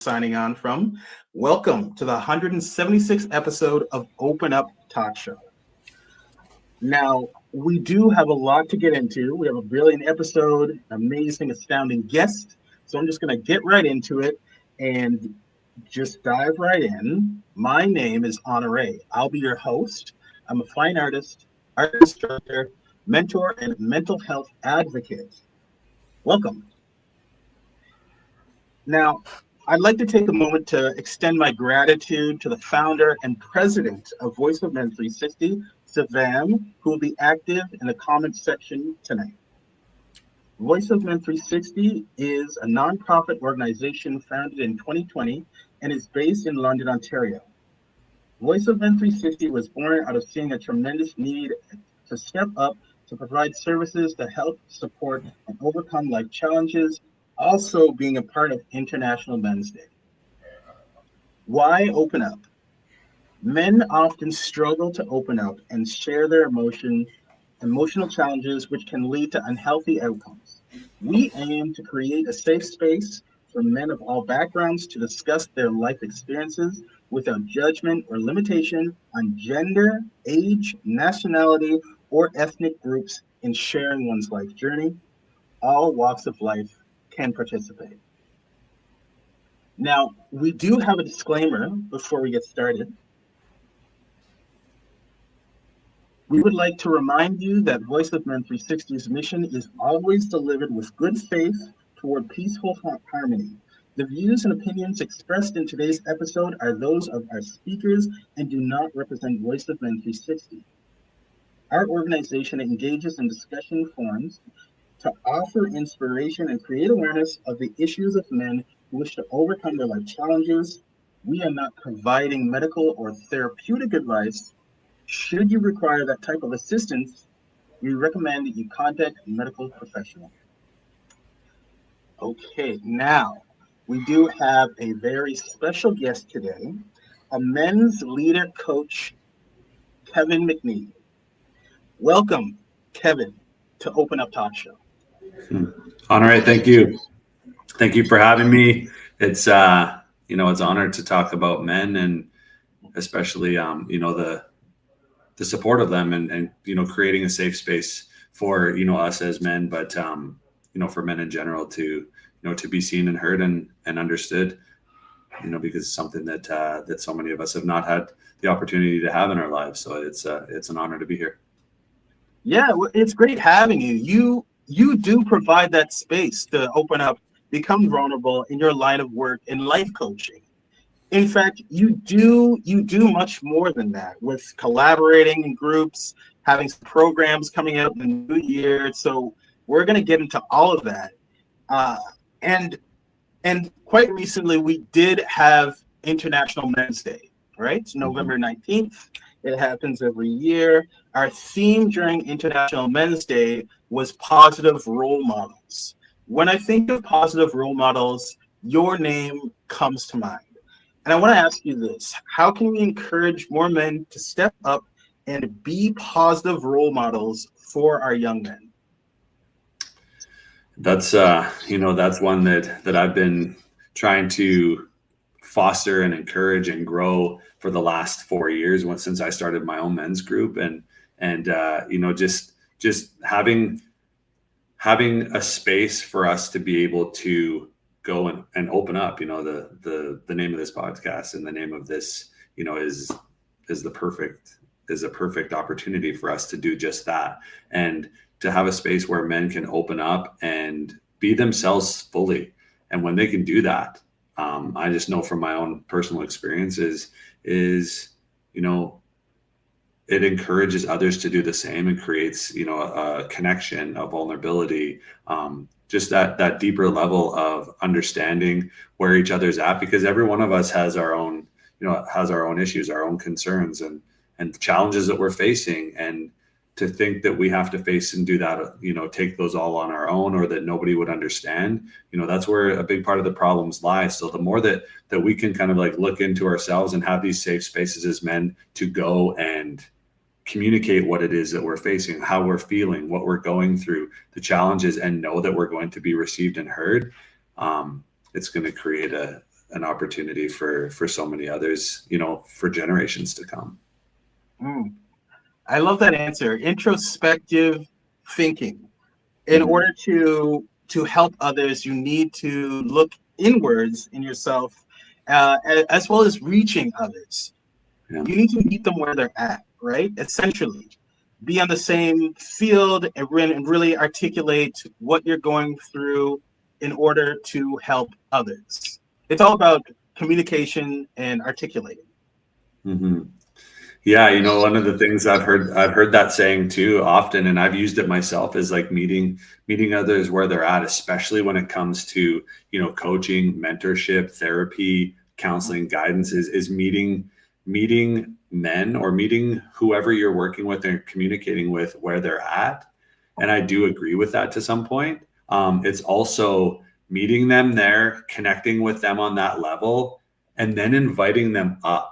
signing on from. Welcome to the 176th episode of Open Up Talk Show. Now, we do have a lot to get into. We have a brilliant episode, amazing, astounding guest. So I'm just going to get right into it and just dive right in. My name is Honoré. I'll be your host. I'm a fine artist, art instructor, mentor, and mental health advocate. Welcome. Now, I'd like to take a moment to extend my gratitude to the founder and president of Voice of Men 360, Savam, who will be active in the comments section tonight. Voice of Men 360 is a nonprofit organization founded in 2020 and is based in London, Ontario. Voice of Men 360 was born out of seeing a tremendous need to step up to provide services to help, support, and overcome life challenges, also being a part of International Men's Day. Why open up? Men often struggle to open up and share their emotional challenges, which can lead to unhealthy outcomes. We aim to create a safe space for men of all backgrounds to discuss their life experiences without judgment or limitation on gender, age, nationality, or ethnic groups in sharing one's life journey. All walks of life can participate. Now, we do have a disclaimer before we get started. We would like to remind you that Voice of Men 360's mission is always delivered with good faith toward peaceful harmony. The views and opinions expressed in today's episode are those of our speakers and do not represent Voice of Men 360. Our organization engages in discussion forums to offer inspiration and create awareness of the issues of men who wish to overcome their life challenges. We are not providing medical or therapeutic advice. Should you require that type of assistance, we recommend that you contact a medical professional. Okay, now we do have a very special guest today, a men's leader coach, Kevin McNee. Welcome, Kevin, to Open Up Talk Show. Honoré, thank you. Thank you for having me. It's it's an honor to talk about men and especially the support of them and creating a safe space for us as men, but for men in general to to be seen and heard and understood, because it's something that so many of us have not had the opportunity to have in our lives. So it's an honor to be here. Yeah, it's great having you. You do provide that space to open up, become vulnerable in your line of work in life coaching. In fact, you do much more than that with collaborating in groups, having some programs coming out in the new year. So we're going to get into all of that. And quite recently, we did have International Men's Day, right? It's November 19th. It happens every year. Our theme during International Men's Day was positive role models. When I think of positive role models, your name comes to mind. And I want to ask you this: how can we encourage more men to step up and be positive role models for our young men? That's that's one that I've been trying to foster and encourage and grow for the last 4 years since I started my own men's group and just having a space for us to be able to go and open up. The name of this podcast and the name of this is a perfect opportunity for us to do just that, and to have a space where men can open up and be themselves fully. And when they can do that, I just know from my own personal experiences is it encourages others to do the same and creates a connection, a vulnerability, just that deeper level of understanding where each other's at, because every one of us has our own issues, our own concerns and challenges that we're facing. And to think that we have to face and do that, take those all on our own, or that nobody would understand, that's where a big part of the problems lie. So the more that we can kind of like look into ourselves and have these safe spaces as men to go and communicate what it is that we're facing, how we're feeling, what we're going through, the challenges, and know that we're going to be received and heard, it's going to create a an opportunity for so many others, for generations to come. I love that answer. Introspective thinking. In order to help others, you need to look inwards in yourself, as well as reaching others. Yeah. You need to meet them where they're at, right? Essentially, be on the same field and really articulate what you're going through in order to help others. It's all about communication and articulating. Mm-hmm. Yeah, one of the things I've heard that saying too often, and I've used it myself, is like meeting others where they're at, especially when it comes to, coaching, mentorship, therapy, counseling, guidance, is meeting men or meeting whoever you're working with and communicating with where they're at. And I do agree with that to some point. It's also meeting them there, connecting with them on that level, and then inviting them up,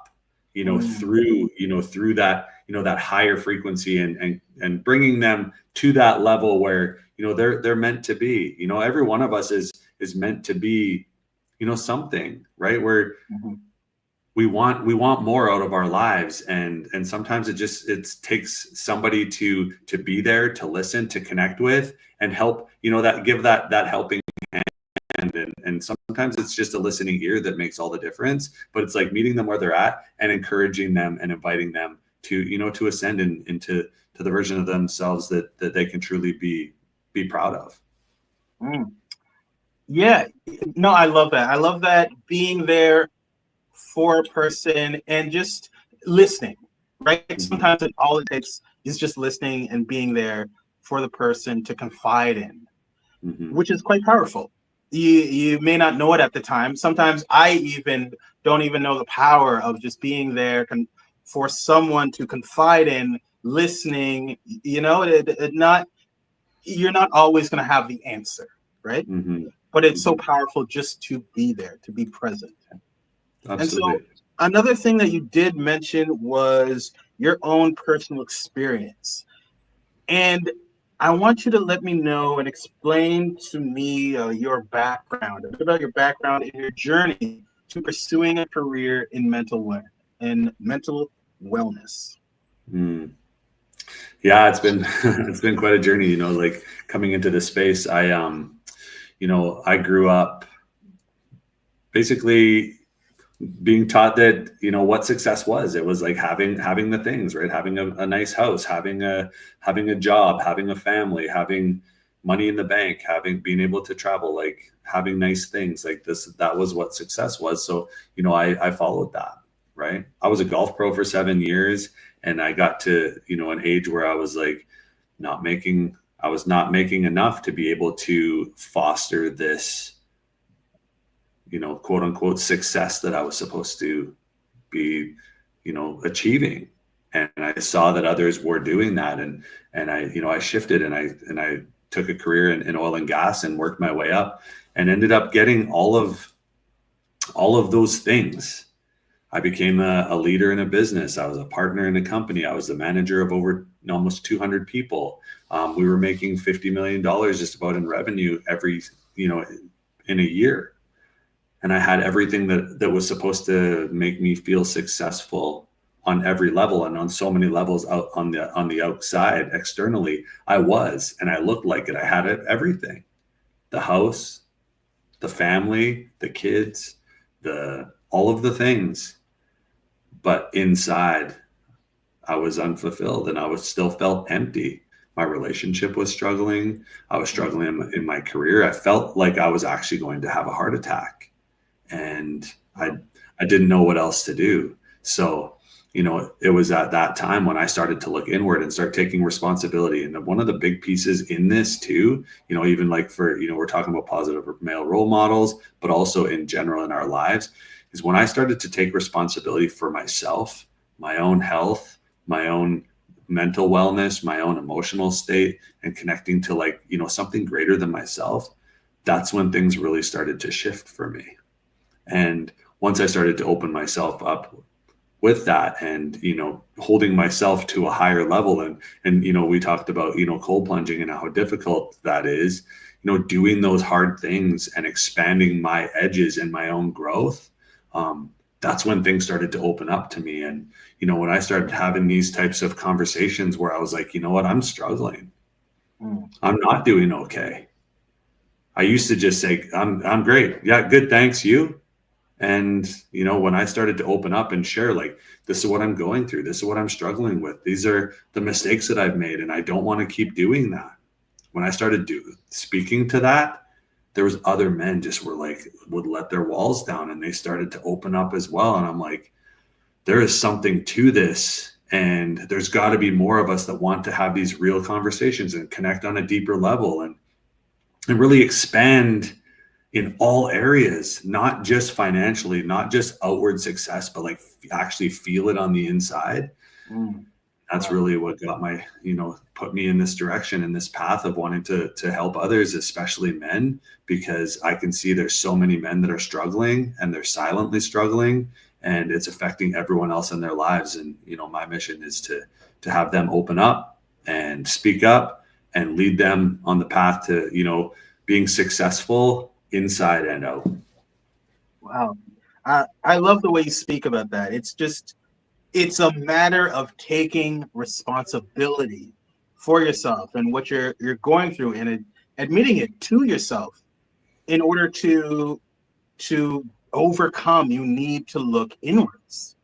through that, that higher frequency, and bringing them to that level where, they're meant to be. Every one of us is meant to be, something, right? Where we want more out of our lives. And sometimes it takes somebody to be there, to listen, to connect with, and help, give that helping hand. And sometimes it's just a listening ear that makes all the difference, but it's like meeting them where they're at and encouraging them and inviting them to, to ascend into the version of themselves that they can truly be proud of. Yeah, no, I love that. I love that, being there for a person and just listening, right? Sometimes all it takes is just listening and being there for the person to confide in, which is quite powerful. You may not know it at the time. Sometimes I don't even know the power of just being there for someone to confide in, listening. You're not always going to have the answer, right? But it's so powerful just to be there, to be present. Absolutely. And so another thing that you did mention was your own personal experience. And I want you to let me know and explain to me your background, a bit about your background and your journey to pursuing a career in mental wellness. Yeah, it's been quite a journey, like coming into this space. I grew up basically being taught that, what success was. It was like having the things, right? Having a nice house, having a job, having a family, having money in the bank, being able to travel, like having nice things like this. That was what success was. So, I followed that, right? I was a golf pro for 7 years, and I got to, an age where I was like not making enough to be able to foster this, quote unquote success that I was supposed to be, achieving. And I saw that others were doing that. And I shifted, and I took a career in oil and gas and worked my way up and ended up getting all of those things. I became a leader in a business. I was a partner in a company. I was the manager of over almost 200 people. We were making $50 million just about in revenue every, in a year. And I had everything that was supposed to make me feel successful on every level, and on so many levels out on the outside, externally, I was, and I looked like it. I had everything: the house, the family, the kids, all of the things. But inside, I was unfulfilled, and I still felt empty. My relationship was struggling. I was struggling in my career. I felt like I was actually going to have a heart attack. And I didn't know what else to do. So, it was at that time when I started to look inward and start taking responsibility. And one of the big pieces in this too, even like for, we're talking about positive male role models, but also in general in our lives, is when I started to take responsibility for myself, my own health, my own mental wellness, my own emotional state, and connecting to something greater than myself. That's when things really started to shift for me. And once I started to open myself up with that, and, holding myself to a higher level, and, we talked about, cold plunging and how difficult that is, doing those hard things and expanding my edges and my own growth, that's when things started to open up to me. And, when I started having these types of conversations where I was like, you know what, I'm struggling. I'm not doing okay. I used to just say, I'm great. Yeah, good. Thanks. You. And, when I started to open up and share, like, this is what I'm going through. This is what I'm struggling with. These are the mistakes that I've made. And I don't want to keep doing that. When I started speaking to that, there was other men just would let their walls down, and they started to open up as well. And I'm like, there is something to this, and there's got to be more of us that want to have these real conversations and connect on a deeper level and really expand in all areas, not just financially, not just outward success, but like actually feel it on the inside. That's really what got my, put me in this direction, in this path of wanting to help others, especially men, because I can see there's so many men that are struggling, and they're silently struggling, and it's affecting everyone else in their lives. And, my mission is to have them open up and speak up and lead them on the path to, being successful inside and out. Wow. I love the way you speak about that. It's a matter of taking responsibility for yourself and what you're going through, and admitting it to yourself. In order to overcome, you need to look inwards,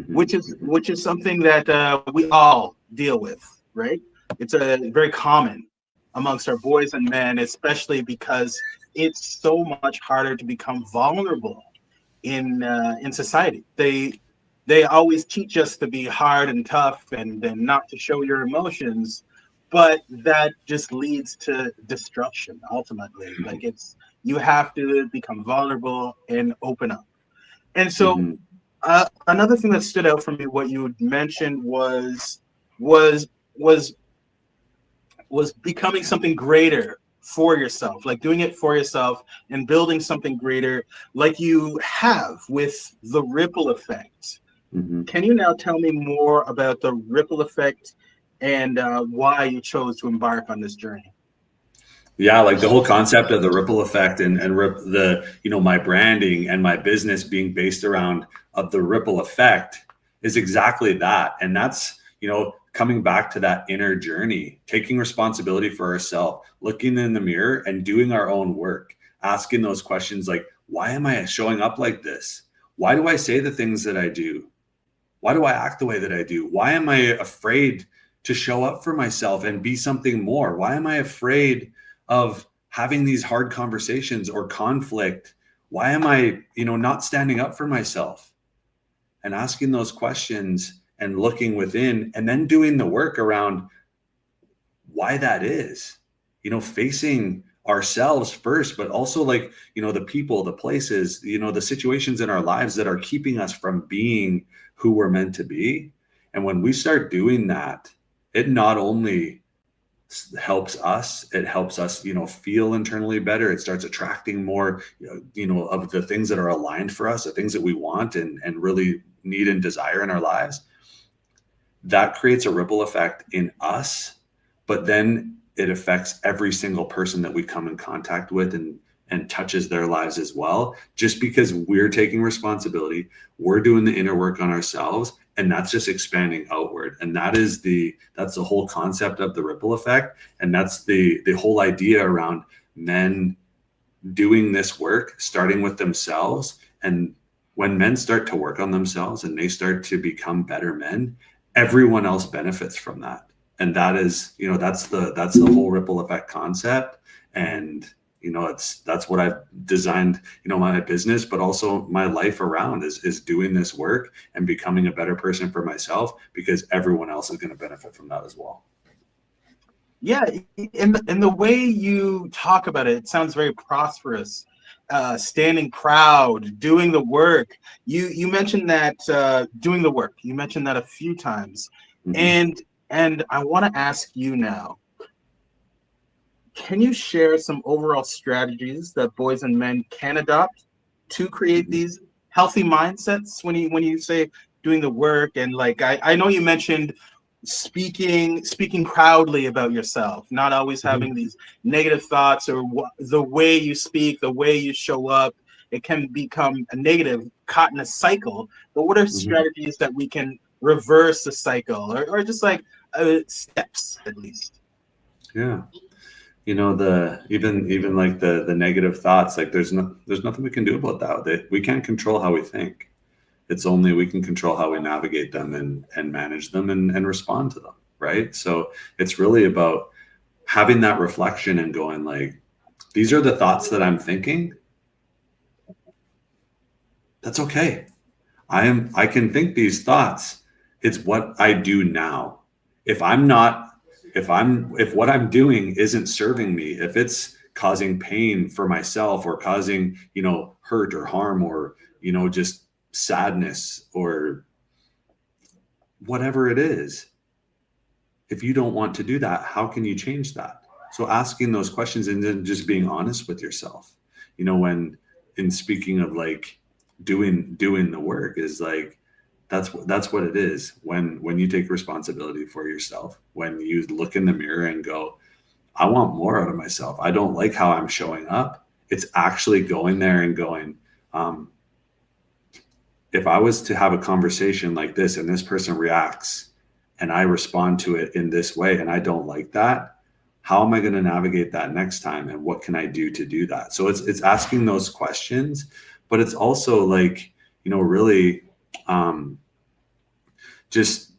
which is something that we all deal with, right? It's very common amongst our boys and men, especially because it's so much harder to become vulnerable in society. They always teach us to be hard and tough and not to show your emotions, but that just leads to destruction ultimately. Like, you have to become vulnerable and open up. And so another thing that stood out for me, what you mentioned was becoming something greater for yourself, like doing it for yourself and building something greater, like you have with the ripple effect. Can you now tell me more about the ripple effect and why you chose to embark on this journey? Yeah, like the whole concept of the ripple effect and my branding and my business being based around the ripple effect is exactly that. And that's, coming back to that inner journey, taking responsibility for ourselves, looking in the mirror and doing our own work, asking those questions like, why am I showing up like this? Why do I say the things that I do? Why do I act the way that I do? Why am I afraid to show up for myself and be something more? Why am I afraid of having these hard conversations or conflict? Why am I, not standing up for myself? And asking those questions and looking within, and then doing the work around why that is, facing ourselves first, but also like, the people, the places, the situations in our lives that are keeping us from being who we're meant to be. And when we start doing that, it not only helps us, it helps us, feel internally better. It starts attracting more, of the things that are aligned for us, the things that we want and really need and desire in our lives. That creates a ripple effect in us, but then it affects every single person that we come in contact with and touches their lives as well, just because we're taking responsibility, we're doing the inner work on ourselves, and that's just expanding outward. And that's the whole concept of the ripple effect. And that's the whole idea around men doing this work, starting with themselves. And when men start to work on themselves and they start to become better men, everyone else benefits from that. And that is, that's the whole ripple effect concept. And, that's what I've designed, my business, but also my life around is doing this work and becoming a better person for myself, because everyone else is going to benefit from that as well. Yeah. In the way you talk about it, it sounds very prosperous. Standing proud, doing the work. You mentioned that doing the work. You mentioned that a few times. And I want to ask you now, can you share some overall strategies that boys and men can adopt to create these healthy mindsets when you say doing the work? And like I know you mentioned speaking proudly about yourself, not always having these negative thoughts, or the way you speak, the way you show up, it can become a negative, caught in a cycle. But what are strategies that we can reverse the cycle, or just like steps at least? Yeah. You know, the even like the negative thoughts, like there's nothing we can do about that. We can't control how we think. It's only we can control how we navigate them and manage them and respond to them, right? So it's really about having that reflection and going like, these are the thoughts that I'm thinking. That's okay. I can think these thoughts. It's what I do now. If what I'm doing isn't serving me, if it's causing pain for myself or causing, hurt or harm or, just sadness or whatever it is, if you don't want to do that, how can you change that? So asking those questions and then just being honest with yourself, when in speaking of like doing the work is like, that's what it is. When you take responsibility for yourself, when you look in the mirror and go, I want more out of myself. I don't like how I'm showing up. It's actually going there and going, if I was to have a conversation like this and this person reacts and I respond to it in this way and I don't like that, how am I going to navigate that next time? And what can I do to do that? So it's asking those questions, but it's also like, really just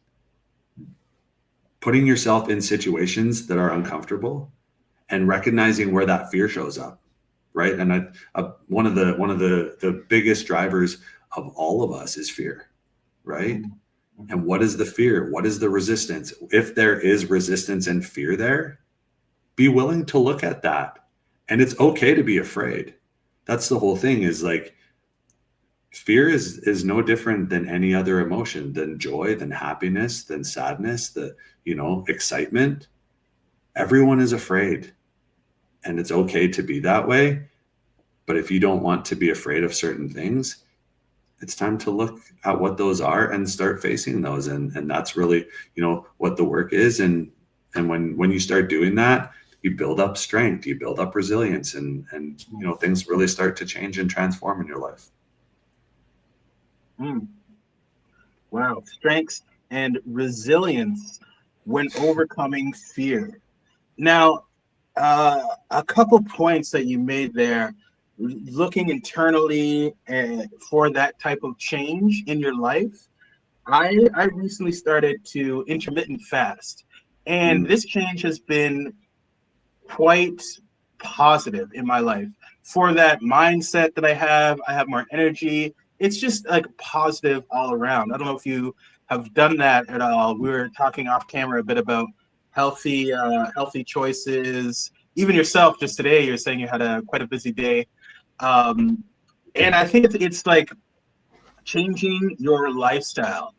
putting yourself in situations that are uncomfortable and recognizing where that fear shows up. Right. And one of the biggest drivers of all of us is fear. Right. And what is the fear? What is the resistance? If there is resistance and fear there, be willing to look at that. And it's okay to be afraid. That's the whole thing, is like, fear is no different than any other emotion, than joy, than happiness, than sadness, excitement. Everyone is afraid. And it's okay to be that way. But if you don't want to be afraid of certain things, it's time to look at what those are and start facing those. And that's really, what the work is. And when you start doing that, you build up strength, you build up resilience, and things really start to change and transform in your life. Wow. Strength and resilience when overcoming fear. Now, a couple points that you made there, looking internally for that type of change in your life. I recently started to intermittent fast, and this change has been quite positive in my life. For that mindset that I have more energy. It's just like positive all around. I don't know if you have done that at all. We were talking off camera a bit about healthy choices. Even yourself, just today, you're saying you had quite a busy day. And I think it's like changing your lifestyle,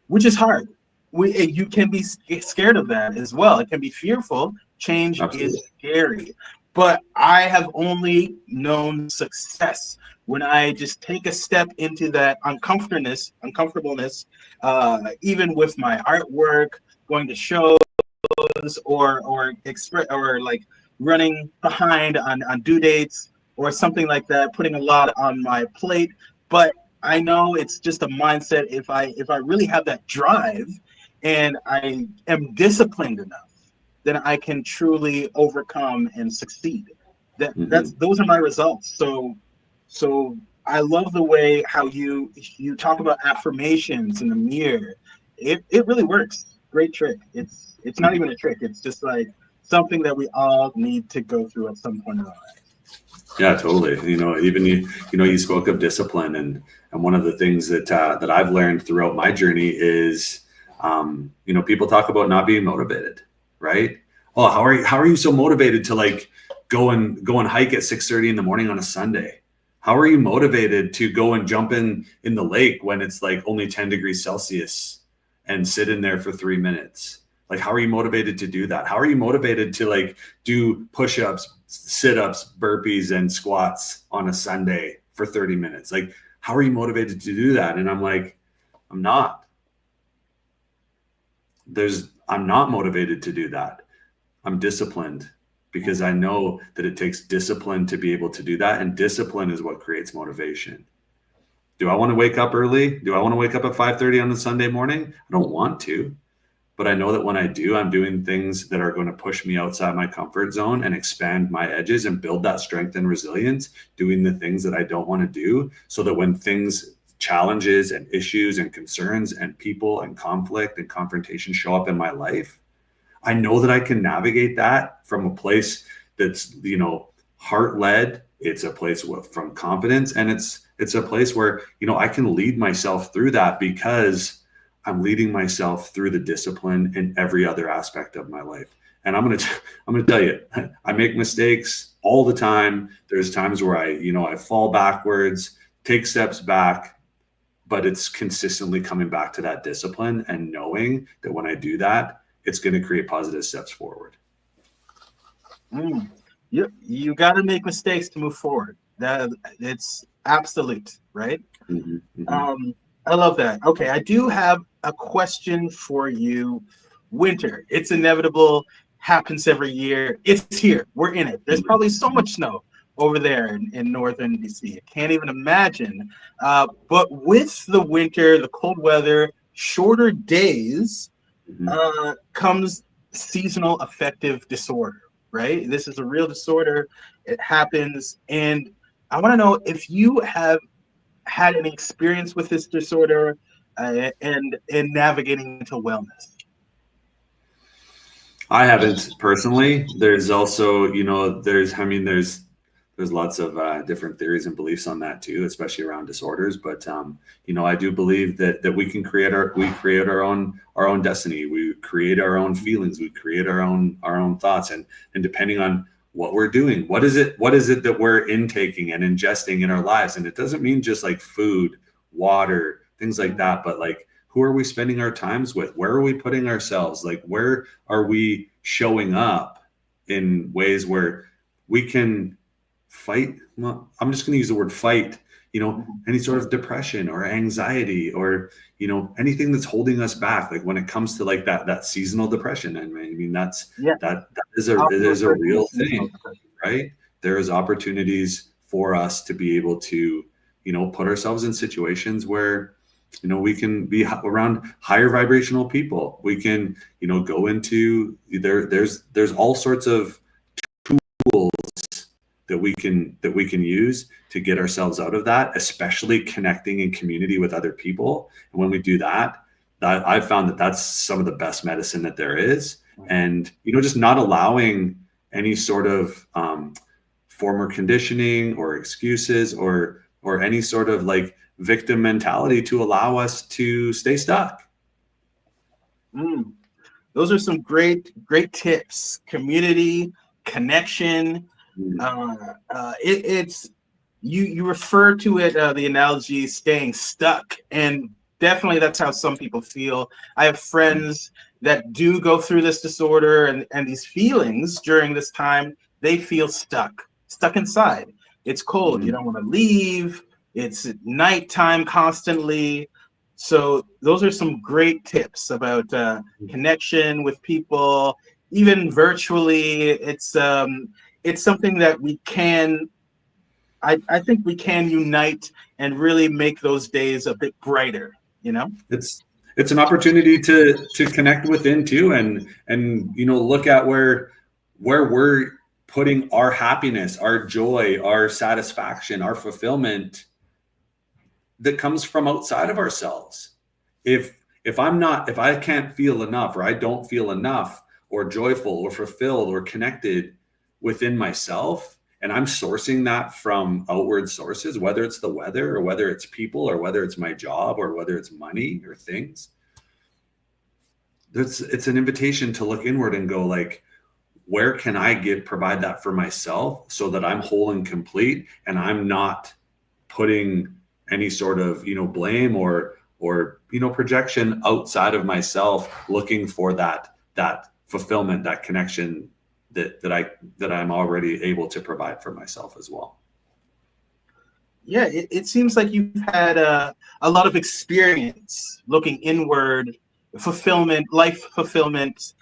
which is hard. You can be scared of that as well. It can be fearful. Change Absolutely. is scary. But I have only known success when I just take a step into that uncomfortableness, even with my artwork, going to shows, or like running behind on due dates or something like that, putting a lot on my plate. But I know it's just a mindset. If I really have that drive and I am disciplined enough, then I can truly overcome and succeed. Those are my results. So I love the way how you talk about affirmations in the mirror. It really works. Great trick. It's not even a trick. It's just like something that we all need to go through at some point in our life. Yeah, totally. Even you spoke of discipline, and one of the things that I've learned throughout my journey is, people talk about not being motivated, right? Oh, how are you so motivated to like go and hike at 6:30 in the morning on a Sunday? How are you motivated to go and jump in the lake when it's like only 10 degrees Celsius and sit in there for 3 minutes? Like, how are you motivated to do that? How are you motivated to like do push-ups, sit-ups, burpees, and squats on a Sunday for 30 minutes? Like, how are you motivated to do that? And I'm like, I'm not motivated to do that. I'm disciplined. because I know that it takes discipline to be able to do that. And discipline is what creates motivation. Do I want to wake up early? Do I want to wake up at 5:30 on a Sunday morning? I don't want to. But I know that when I do, I'm doing things that are going to push me outside my comfort zone and expand my edges and build that strength and resilience, doing the things that I don't want to do, so that when things, challenges and issues and concerns and people and conflict and confrontation show up in my life, I know that I can navigate that from a place that's, heart led. It's a place from confidence, and it's a place where, I can lead myself through that because I'm leading myself through the discipline in every other aspect of my life. And I'm going to tell you, I make mistakes all the time. There's times where I fall backwards, take steps back, but it's consistently coming back to that discipline and knowing that when I do that, it's going to create positive steps forward. You got to make mistakes to move forward. It's absolute, right? Mm-hmm. I love that. Okay, I do have a question for you. Winter, it's inevitable, happens every year. It's here. We're in it. There's probably so much snow over there in northern BC. I can't even imagine. But with the winter, the cold weather, shorter days, comes seasonal affective disorder, right? This is a real disorder. It happens. And I want to know if you have had any experience with this disorder and navigating into wellness. I haven't personally. There's also, there's lots of different theories and beliefs on that too, especially around disorders. But I do believe that we can create our own destiny. We create our own feelings. We create our own thoughts, and depending on what we're doing, what is it that we're intaking and ingesting in our lives. And it doesn't mean just like food, water, things like that, but like, who are we spending our times with? Where are we putting ourselves? Like, where are we showing up in ways where we can fight? Well, I'm just going to use the word fight, any sort of depression or anxiety or, anything that's holding us back. Like when it comes to like that seasonal depression. And I mean, that is a real thing, right? There is opportunities for us to be able to, put ourselves in situations where, we can be around higher vibrational people. We can, go into there's all sorts of tools that we can use to get ourselves out of that, especially connecting in community with other people. And when we do that, I've found that that's some of the best medicine that there is. And, just not allowing any sort of former conditioning or excuses or any sort of like victim mentality to allow us to stay stuck. Those are some great tips. Community, connection. It's you refer to it, the analogy staying stuck, and definitely that's how some people feel. I have friends that do go through this disorder and these feelings during this time. They feel stuck inside. It's cold. You don't want to leave. It's nighttime constantly. So those are some great tips about connection with people, even virtually. It's something that we can, I think we can unite and really make those days a bit brighter, It's an opportunity to connect within too, and look at where we're putting our happiness, our joy, our satisfaction, our fulfillment that comes from outside of ourselves. If I can't feel enough, or I don't feel enough or joyful or fulfilled or connected within myself, and I'm sourcing that from outward sources, whether it's the weather or whether it's people or whether it's my job or whether it's money or things, it's an invitation to look inward and go like, where can I provide that for myself so that I'm whole and complete, and I'm not putting any sort of, blame or projection outside of myself, looking for that fulfillment, that connection that I'm already able to provide for myself as well. Yeah, it seems like you've had a lot of experience looking inward, fulfillment, life fulfillment.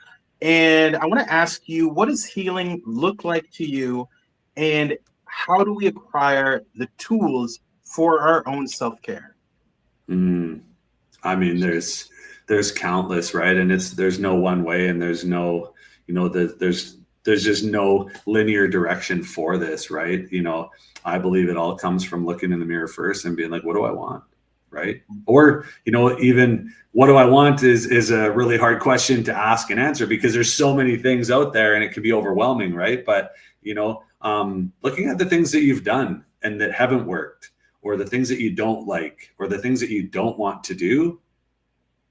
And I want to ask you, what does healing look like to you? And how do we acquire the tools for our own self-care? Mm. I mean, there's countless, right? And there's no one way, and there's no, there's just no linear direction for this, right? I believe it all comes from looking in the mirror first and being like, what do I want? Right? Or, even what do I want is a really hard question to ask and answer, because there's so many things out there and it can be overwhelming, right? But, looking at the things that you've done and that haven't worked, or the things that you don't like, or the things that you don't want to do,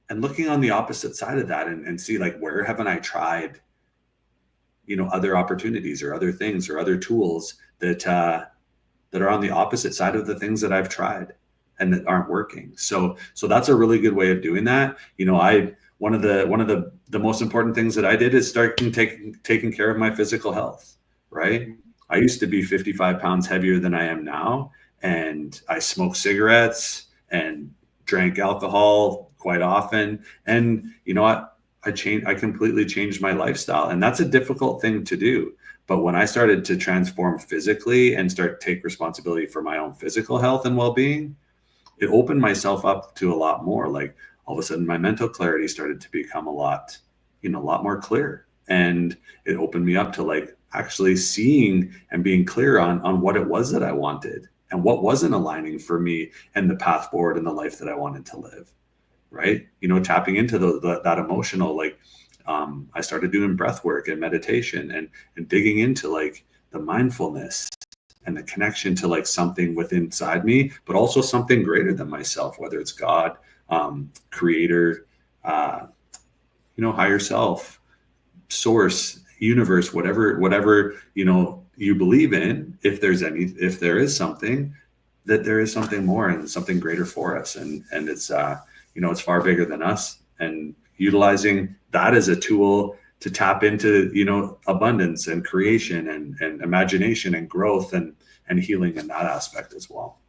and looking on the opposite side of that, and see, like, where haven't I tried, other opportunities or other things or other tools that are on the opposite side of the things that I've tried and that aren't working. So that's a really good way of doing that. One of the most important things that I did is start taking care of my physical health, right? I used to be 55 pounds heavier than I am now, and I smoked cigarettes and drank alcohol quite often. And I completely changed my lifestyle, and that's a difficult thing to do. But when I started to transform physically and start take responsibility for my own physical health and well-being, it opened myself up to a lot more. Like, all of a sudden my mental clarity started to become a lot more clear. And it opened me up to, like, actually seeing and being clear on what it was that I wanted and what wasn't aligning for me and the path forward in the life that I wanted to live. Right. Tapping into that emotional, like, I started doing breath work and meditation and digging into, like, the mindfulness and the connection to, like, something within inside me, but also something greater than myself, whether it's God, creator, higher self, source, universe, whatever, you believe in. If there is something, that there is something more and something greater for us. And it's, it's far bigger than us, and utilizing that as a tool to tap into, abundance and creation and imagination and growth and healing in that aspect as well.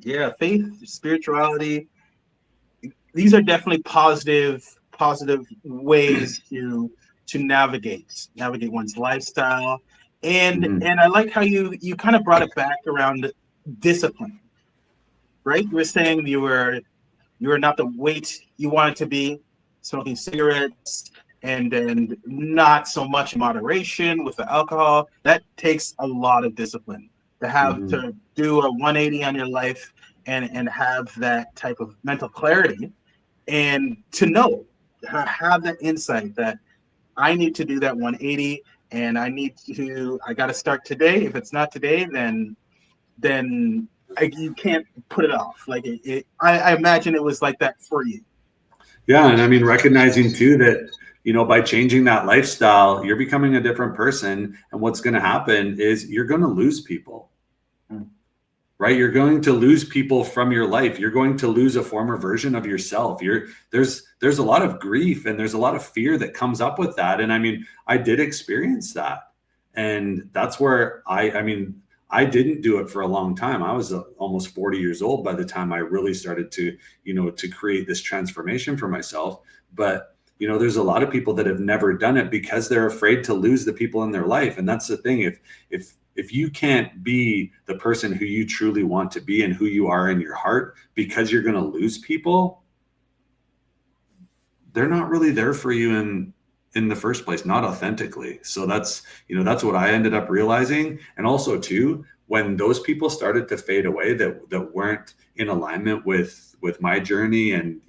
Yeah, faith, spirituality, these are definitely positive ways to navigate one's lifestyle. And Mhm. I like how you kind of brought it back around discipline, right? You were saying you were not the weight you wanted to be, smoking cigarettes, and then not so much moderation with the alcohol. That takes a lot of discipline to have Mhm. to do a 180 on your life and have that type of mental clarity, and to know, have that insight that I need to do that 180, and I got to start today. If it's not today, then you can't put it off. Like I imagine it was like that for you. Yeah. And I mean, recognizing too that, by changing that lifestyle, you're becoming a different person. And what's going to happen is you're going to lose people, Mm. right? You're going to lose people from your life. You're going to lose a former version of yourself. There's a lot of grief and there's a lot of fear that comes up with that. And I mean, I did experience that. And that's where I didn't do it for a long time. I was almost 40 years old by the time I really started to, to create this transformation for myself. But, there's a lot of people that have never done it because they're afraid to lose the people in their life. And that's the thing. If you can't be the person who you truly want to be and who you are in your heart, because you're going to lose people, they're not really there for you in the first place, not authentically. So that's what I ended up realizing. And also too, when those people started to fade away that weren't in alignment with my journey and,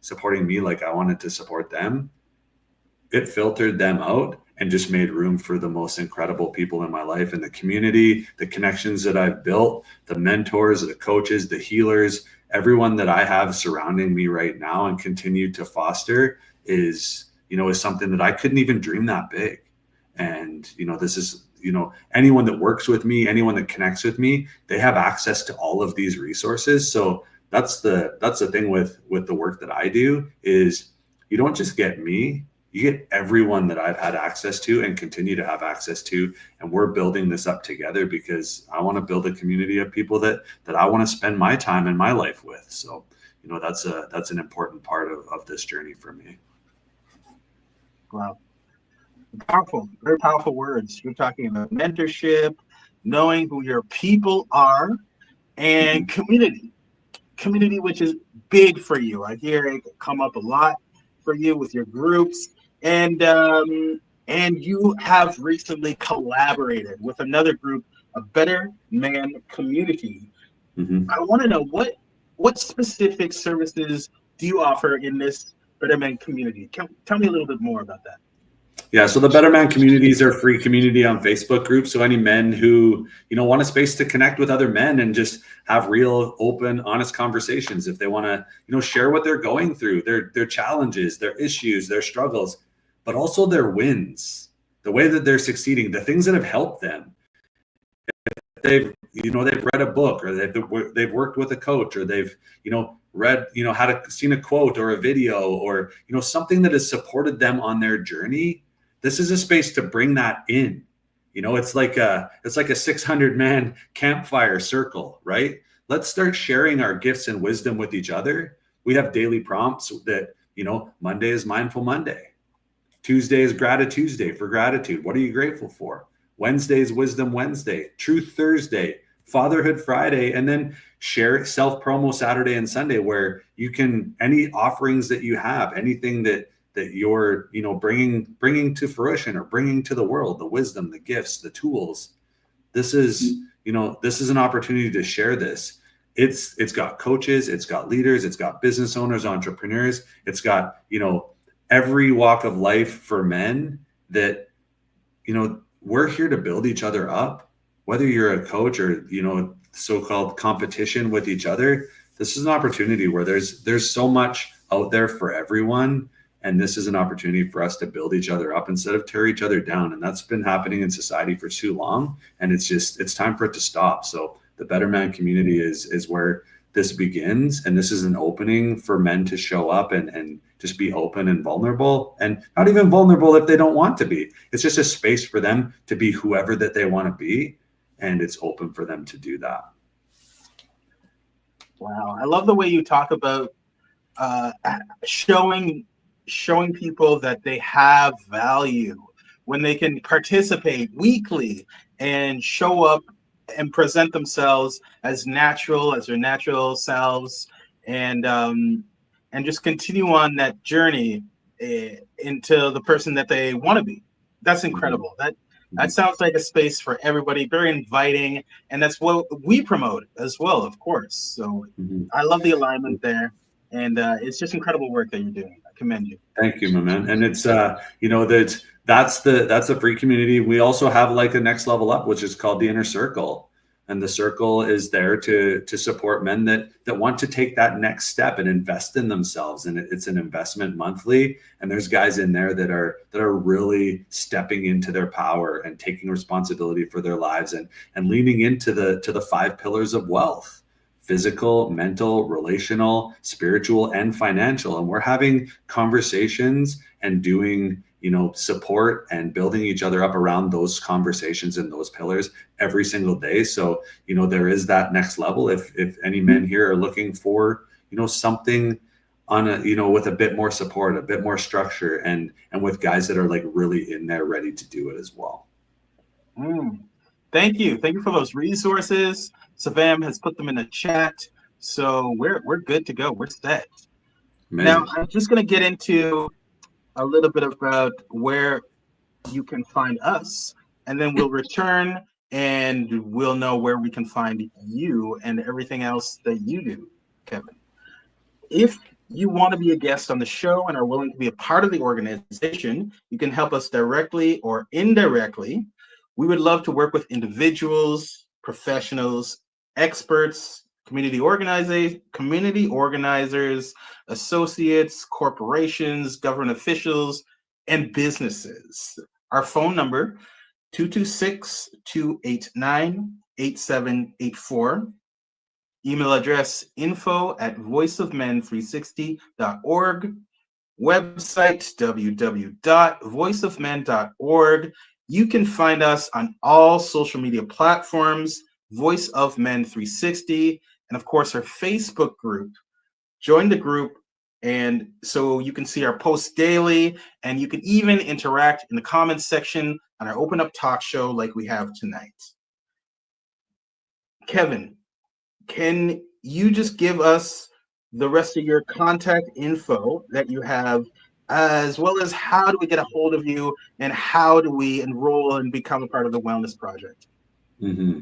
supporting me like I wanted to support them, it filtered them out and just made room for the most incredible people in my life, and the community, the connections that I've built, the mentors, the coaches, the healers, everyone that I have surrounding me right now and continue to foster is something that I couldn't even dream that big. And, this is, anyone that works with me, anyone that connects with me, they have access to all of these resources. So that's the thing with the work that I do is you don't just get me, you get everyone that I've had access to and continue to have access to. And we're building this up together because I want to build a community of people that I want to spend my time and my life with. So, that's an important part of this journey for me. Wow. Powerful, very powerful words. You're talking about mentorship, knowing who your people are, and community, which is big for you. I hear it come up a lot for you with your groups, and you have recently collaborated with another group, a Better Man Community. Mhm. I want to know what specific services do you offer in this Better Man Community? Tell me a little bit more about that. Yeah, so the Better Man communities are a free community on Facebook groups. So any men who, want a space to connect with other men and just have real, open, honest conversations. If they want to, share what they're going through, their challenges, their issues, their struggles, but also their wins, the way that they're succeeding, the things that have helped them. They've read a book, or they've worked with a coach, or they've read seen a quote or a video, or something that has supported them on their journey. This is a space to bring that in. It's like a 600-man campfire circle, right? Let's start sharing our gifts and wisdom with each other. We have daily prompts that Monday is Mindful Monday, Tuesday is Gratitude Tuesday for gratitude. What are you grateful for? Wednesday is Wisdom Wednesday, Truth Thursday, Fatherhood Friday, and then share self-promo Saturday and Sunday, where you can, any offerings that you have, anything that you're bringing to fruition or bringing to the world, the wisdom, the gifts, the tools. This is an opportunity to share this. It's got coaches, it's got leaders, it's got business owners, entrepreneurs, it's got every walk of life for men that we're here to build each other up. Whether you're a coach or so-called competition with each other, this is an opportunity where there's so much out there for everyone, and this is an opportunity for us to build each other up instead of tear each other down. And that's been happening in society for too long, and it's time for it to stop. So the Better Man community is where this begins, and this is an opening for men to show up and just be open and vulnerable, and not even vulnerable if they don't want to be. It's just a space for them to be whoever that they want to be, and it's open for them to do that. Wow, I love the way you talk about showing people that they have value when they can participate weekly and show up and present themselves as their natural selves, and just continue on that journey into the person that they want to be. That's incredible. That sounds like a space for everybody, very inviting, and that's what we promote as well, of course. So I love the alignment there, and it's just incredible work that you're doing. I commend you. Thank you, my man. And it's that's the free community. We also have like a next level up, which is called the Inner Circle. And the circle is there to support men that want to take that next step and invest in themselves. And it's an investment monthly. And there's guys in there that are really stepping into their power and taking responsibility for their lives and leaning into the 5 pillars of wealth: physical, mental, relational, spiritual, and financial. And we're having conversations and doing support and building each other up around those conversations and those pillars every single day. So, there is that next level. If any men here are looking for, something on a, with a bit more support, a bit more structure, and with guys that are like really in there ready to do it as well. Thank you for those resources. Savam has put them in the chat, so we're good to go. We're set. Amazing. Now I'm just going to get into a little bit about where you can find us, and then we'll return and we'll know where we can find you and everything else that you do, Kevin. If you want to be a guest on the show and are willing to be a part of the organization, you can help us directly or indirectly. We would love to work with individuals, professionals, experts, community organizers, associates, corporations, government officials, and businesses. Our phone number, 226-289-8784. Email address, info@voiceofmen360.org. Website, www.voiceofmen.org. You can find us on all social media platforms, Voice of Men 360, and of course our Facebook group. Join the group And so you can see our posts daily, and you can even interact in the comments section on our Open Up Talk show like we have tonight. Kevin, can you just give us the rest of your contact info that you have, as well as how do we get a hold of you and how do we enroll and become a part of the Wellness Project? Mm-hmm.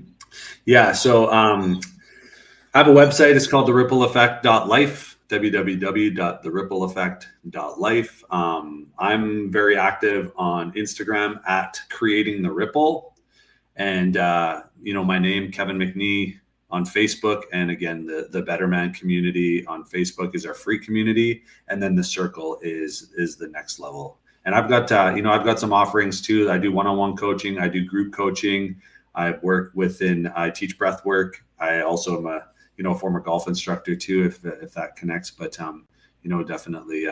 Yeah, so I have a website. It's called therippleeffect.life, www.therippleeffect.life. I'm very active on Instagram at Creating the Ripple. And, my name, Kevin McNee, on Facebook. And again, the Better Man community on Facebook is our free community. And then the circle is the next level. And I've got, I've got some offerings too. I do one-on-one coaching. I do group coaching. I teach breath work. I also am a former golf instructor too, if that connects. But, definitely,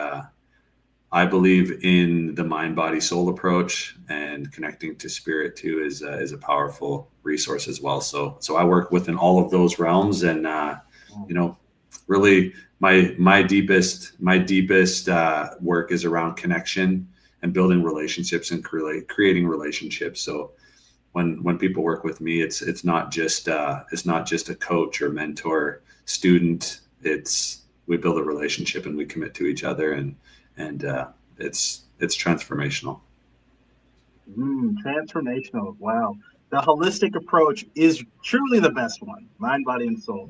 I believe in the mind, body, soul approach, and connecting to spirit too is a powerful resource as well. So I work within all of those realms, and really my deepest work is around connection and building relationships and creating relationships. So when people work with me, it's not just a coach or mentor student. We build a relationship and we commit to each other, and it's transformational. Transformational. Wow. The holistic approach is truly the best one. Mind, body, and soul.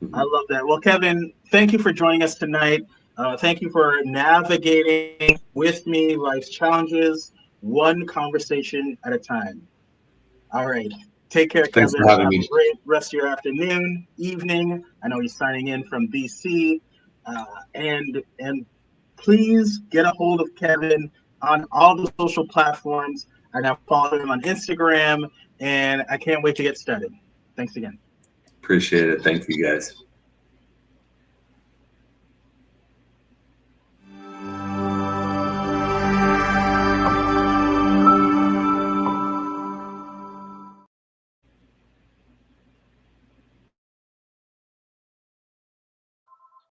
Mm-hmm. I love that. Well, Kevin, thank you for joining us tonight. Thank you for navigating with me life's challenges, one conversation at a time. All right. Take care, Thanks Kevin. for having Have me. a great rest of your afternoon, evening. I know he's signing in from BC. And please get a hold of Kevin on all the social platforms. I now follow him on Instagram, and I can't wait to get started. Thanks again. Appreciate it. Thank you, guys.